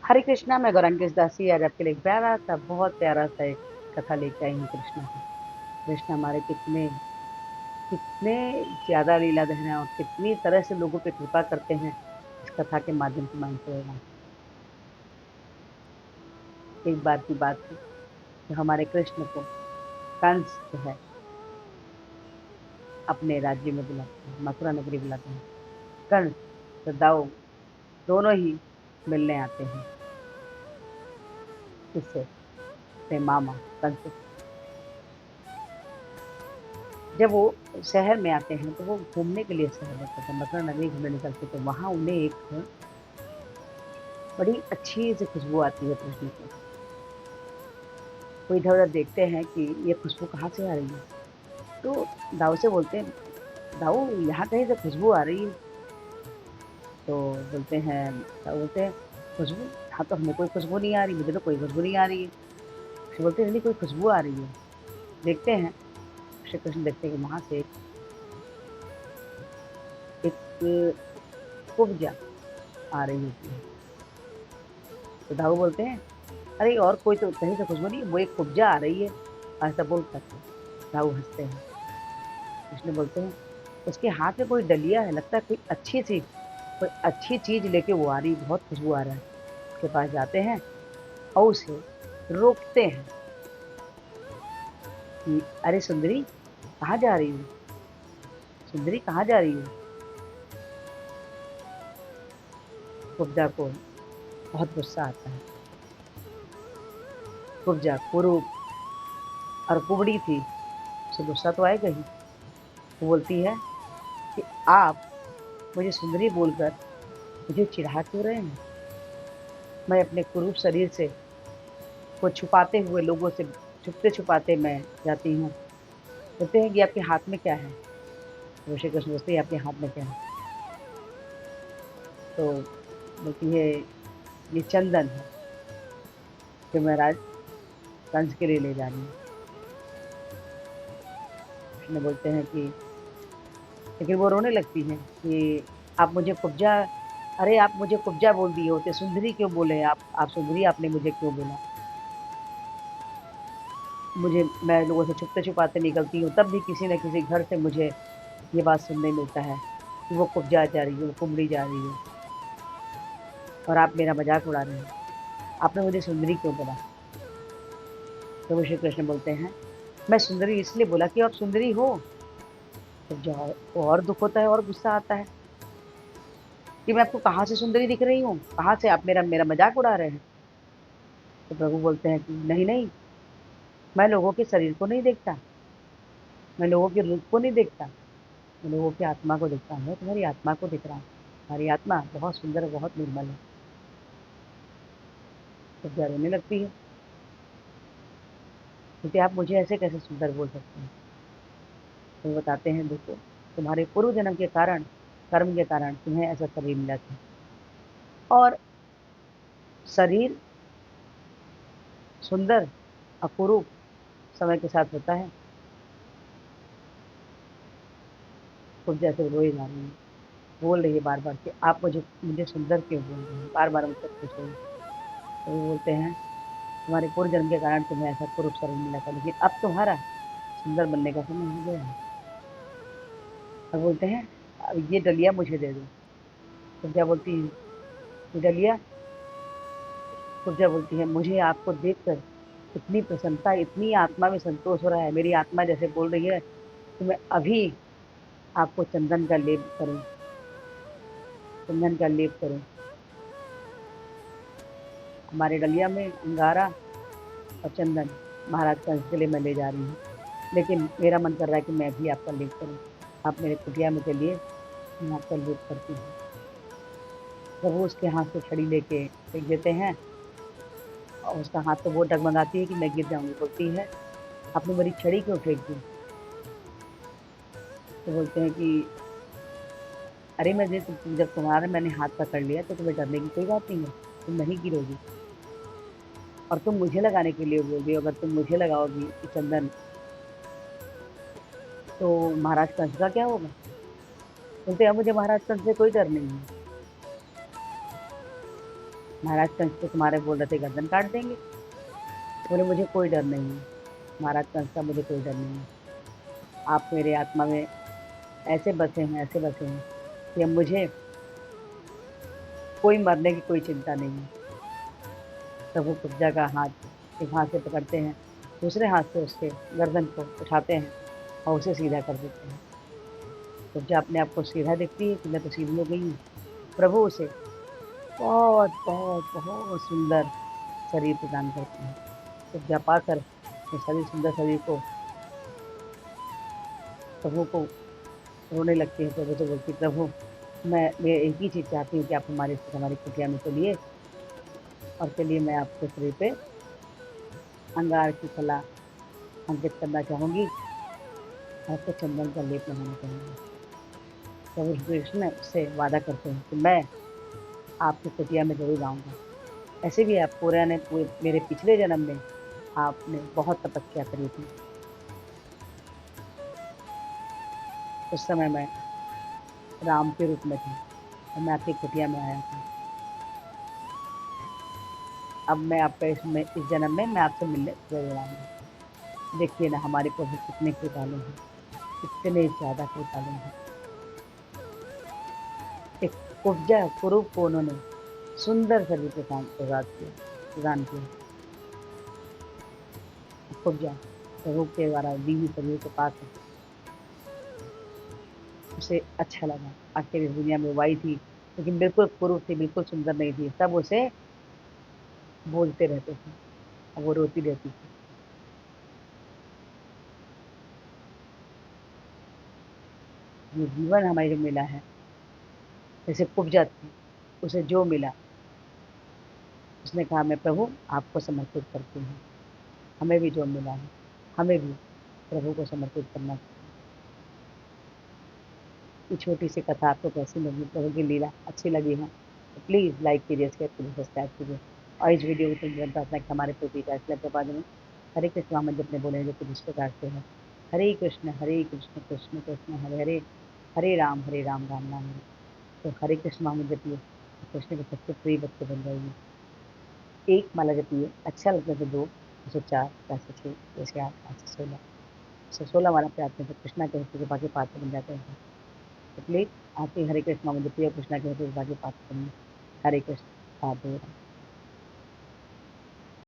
हरे कृष्णा, मैं गौरांगी कृष्णदासी आज आपके लिए एक प्यारा सा, बहुत प्यारा सा एक कथा लेके आई हूँ कृष्णा की। कृष्ण हमारे कितने कितने ज़्यादा लीलाधर हैं और कितनी तरह से लोगों पे कृपा करते हैं, इस कथा के माध्यम से मालूम पड़ेगा। एक बार की बात है, जो हमारे कृष्ण को कंस जो है अपने राज्य में बुलाते हैं, मथुरा नगरी बुलाते हैं। कंस तो दाऊ दोनों ही मिलने आते हैं, किससे? अपने मामा कंस से। जब वो शहर में आते हैं तो वो घूमने के लिए शहर में जाते हैं, मथुरा नगरी घूमने निकलते, तो वहां उन्हें एक बड़ी अच्छी सी खुशबू आती है कृष्ण की। वो इधर उधर देखते हैं कि ये खुशबू कहाँ से आ रही है। तो दाऊ से बोलते हैं, दाऊ यहाँ कहीं से खुशबू आ रही है। तो बोलते हैं, दाऊ बोलते हैं, खुशबू? हाँ, तो हमें कोई खुशबू नहीं आ रही, मुझे तो कोई खुशबू नहीं आ रही है। फिर बोलते हैं, नहीं, कोई खुशबू आ रही है। देखते हैं, श्री कृष्ण देखते हैं कि वहां से एक कुब्जा आ रही होती है। तो दाऊ बोलते हैं, अरे और कोई तो कहीं से खुशबू नहीं, वो एक कुब्जा आ रही है, ऐसा बोल करके। दाऊ हंसते हैं। कृष्ण बोलते हैं, उसके हाथ में कोई डलिया है, लगता है कोई अच्छी चीज लेके वो आ रही, बहुत खुशबू आ रहा है। उसके पास जाते हैं और उसे रोकते हैं कि अरे सुंदरी, कहाँ जा रही हो? सुंदरी, कहाँ जा रही हो? कुब्जा को बहुत गुस्सा आता है। कुब्जा कुरूप और कुबड़ी थी, उसे गुस्सा तो आएगा ही। वो बोलती है कि आप मुझे सुंदरी बोलकर मुझे चिढ़ा क्यों रहे हैं? मैं अपने कुरूप शरीर से को छुपाते हुए लोगों से छुपते छुपाते मैं जाती हूँ। कहते हैं कि आपके हाथ में क्या है? तो श्री कृष्ण पूछते हैं, आपके हाथ में क्या है? तो बोलती है, ये चंदन है जो मैं राज कंस के लिए ले जा रही हूँ। कृष्ण बोलते हैं कि, लेकिन वो रोने लगती है कि आप मुझे कुब्जा, अरे आप मुझे कुब्जा बोल दिए होते, सुंदरी क्यों बोले? आप सुंदरी, आपने मुझे क्यों बोला? मुझे, मैं लोगों से छुपते छुपाते निकलती हूँ, तब भी किसी न किसी घर से मुझे ये बात सुनने मिलता है कि वो कुब्जा जा रही है, वो कुमड़ी जा रही है, और आप मेरा मजाक उड़ा रहे हैं। आपने मुझे सुंदरी क्यों बोला? तो वो श्री कृष्ण बोलते हैं, मैं सुंदरी इसलिए बोला कि आप सुंदरी हो। तो जो को और दुख होता है और गुस्सा आता है कि मैं आपको कहाँ से सुंदरी दिख रही हूँ, कहाँ से आप मेरा मेरा मजाक उड़ा रहे हैं। तो प्रभु बोलते हैं कि नहीं नहीं, मैं लोगों के शरीर को नहीं देखता, मैं लोगों के रूप को नहीं देखता, मैं लोगों की आत्मा को देखता हूँ। मैं तुम्हारी आत्मा को दिख रहा हूँ, तुम्हारी आत्मा बहुत सुंदर है, बहुत निर्मल है। तो क्या रोने लगती है, क्योंकि आप मुझे ऐसे कैसे सुंदर बोल सकते हैं? तो बताते हैं, देखो, तुम्हारे पूर्व जन्म के कारण, कर्म के कारण तुम्हें ऐसा शरीर मिला था, और शरीर सुंदर अकुरूप समय के साथ होता है। खुद जैसे रोए जा रही है, बोल रही है बार बार कि आप मुझे मुझे सुंदर क्यों बोल रहे हैं, बार बार मुझसे पूछ रही है। तो वो बोलते हैं, तुम्हारे पूर्व जन्म के कारण तुम्हें ऐसा कुरूप शरीर मिला था, लेकिन अब तुम्हारा सुंदर बनने का समय हो गया है। और बोलते हैं, अब ये डलिया मुझे दे दो। तो क्या बोलती है, ये डलिया? तो क्या बोलती है, मुझे आपको देखकर इतनी प्रसन्नता, इतनी आत्मा में संतोष हो रहा है, मेरी आत्मा जैसे बोल रही है कि मैं अभी आपको चंदन का लेप करूं, चंदन का लेप करूं। हमारे डलिया में अंगारा और चंदन महाराज कंस के लिए मैं ले जा रही हूँ, लेकिन मेरा मन कर रहा है कि मैं भी आपका लेप करूं। आप मेरे कुटिया में चलिए, मैं आपका लेप करती हूँ। जब वो उसके हाथ से छड़ी लेके फेंक देते हैं, और उसका हाथ तो वो डगमगाती है कि मैं गिर जाऊंगी। बोलती है, आपने मेरी छड़ी क्यों फेंक दी? तो बोलते हैं कि अरे मैं जब तुम्हारा मैंने हाथ पकड़ लिया तो तुम्हें डरने की कोई बात नहीं है, तुम नहीं गिरोगी। और तुम मुझे लगाने के लिए बोल रही हो, अगर तुम मुझे लगाओगी ये चंदन, तो महाराज कंस का क्या होगा? बोलते हैं, मुझे महाराज कंस से कोई डर नहीं है। महाराज कंस तो तुम्हारे बोल रहे थे गर्दन काट देंगे। बोले मुझे कोई डर नहीं है। महाराज कंस का मुझे कोई डर नहीं है। आप मेरे आत्मा में ऐसे बसे हैं, ऐसे बसे हैं कि अब मुझे कोई मरने की कोई चिंता नहीं है। प्रभु कुब्जा का हाथ एक हाथ से पकड़ते हैं, दूसरे हाथ से उसके गर्दन को उठाते हैं और उसे सीधा कर देते हैं। कुब्जा अपने आप को सीधा देखती है कि मैं तो सीधी हो गई हूँ। प्रभु उसे बहुत बहुत बहुत सुंदर शरीर प्रदान करते हैं। कुब्जा पाकर उस शरीर सुंदर शरीर को प्रभु को रोने लगती है। प्रभु से बोलती प्रभु मैं एक ही चीज चाहती हूँ कि आप हमारी कुटिया में चलिए और चलिए मैं आपके शरीर पे अंगार की कला अंकित करना चाहूंगी, आपको चंदन का लेप लगाना चाहूंगी। प्रभु श्री कृष्ण उससे वादा करते हैं कि मैं आपकी कुटिया में जरूर आऊंगा। ऐसे भी आप पूरे मेरे पिछले जन्म में आपने बहुत तपस्या करी थी। उस समय मैं राम के रूप में था और मैं आपकी कुटिया में आया था। अब मैं आपका इस जन्म में मैं आपसे मिलने जरूर आऊंगा। देखिए ना हमारे प्रभु कितने कृपालु हैं, कितने ज्यादा कृपालु हैं। एक कुब्जा कुरूप को उन्होंने सुंदर शरीर प्रदान किया। कुब्जा प्रभु के द्वारा दी हुई शरीर के पास उसे अच्छा लगा। आखिर इस दुनिया में वो आई थी लेकिन बिल्कुल कुरूप थी, बिल्कुल सुंदर नहीं थी। सब उसे बोलते रहते थे और वो रोती रहती थी। ये जीवन हमें जो मिला है, जैसे कुब्जा थी, उसे जो मिला उसने कहा मैं प्रभु आपको समर्पित करती हूँ। हमें भी जो मिला है हमें भी प्रभु को समर्पित करना चाहिए। ये छोटी सी कथा आपको कैसी लगी, प्रभु की लीला अच्छी लगी है तो प्लीज़ लाइक कीजिए, शेयर कीजिए, सब्सक्राइब कीजिए और इस वीडियो को तुम प्रार्थना कि हमारे प्रति फैसले के बाद में हरे कृष्ण हम जब अपने बोले जो कि जिस प्रकार से है हरे कृष्ण कृष्ण कृष्ण हरे हरे, हरे राम राम राम हरे। तो हरे कृष्ण महामंत्र जपिए, कृष्ण के सबसे प्रिय भक्त बन जाइए। एक माला जपिए, अच्छा लगता है तो दो, 204, 406, 208, 816, 116 माला पे आते हैं तो कृष्णा के हृदय कृपा के पात्र बन जाते हैं। तो प्लीज आते हरे कृष्ण महामंत्र जपिए, कृष्णा के हृदय कृपा के पात्र बनिए। हरे कृष्ण, राधे राधे।